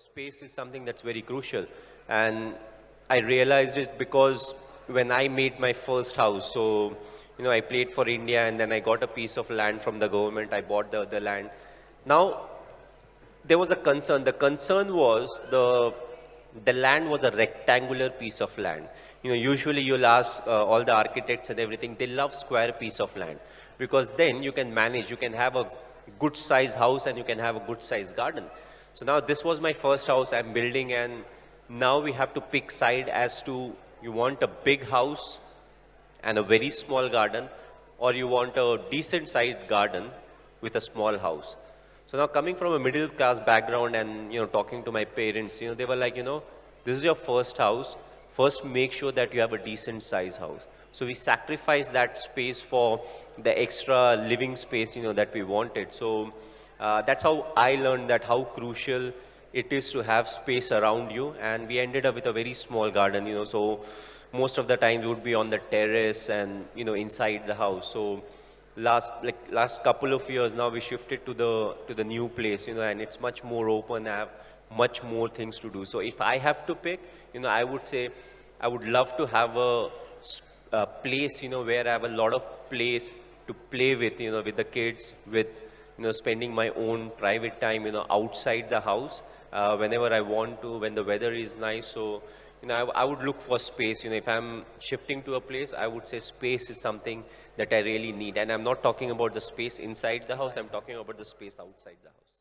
space is something that's very crucial. And I realized it because when I made my first house, so, I played for India and then I got a piece of land from the government. I bought the land. Now, there was a concern. The concern was the land was a rectangular piece of land. Usually you'll ask all the architects and everything, they love square piece of land because then you can manage, you can have a good size house and you can have a good size garden. So now this was my first house I'm building, and now we have to pick side as to you want a big house and a very small garden, or you want a decent sized garden with a small house. So now coming from a middle class background and talking to my parents, they were like, this is your first house. First make sure that you have a decent size house. So we sacrificed that space for the extra living space that we wanted. So that's how I learned that how crucial it is to have space around you. And we ended up with a very small garden, so most of the time we would be on the terrace and inside the house. So last couple of years now we shifted to the new place, and it's much more open. I have much more things to do. So if I have to pick, I would say I would love to have a place, where I have a lot of place to play with, with the kids, with spending my own private time, outside the house, whenever I want to, when the weather is nice. So I would look for space. If I'm shifting to a place, I would say space is something that I really need. And I'm not talking about the space inside the house, I'm talking about the space outside the house.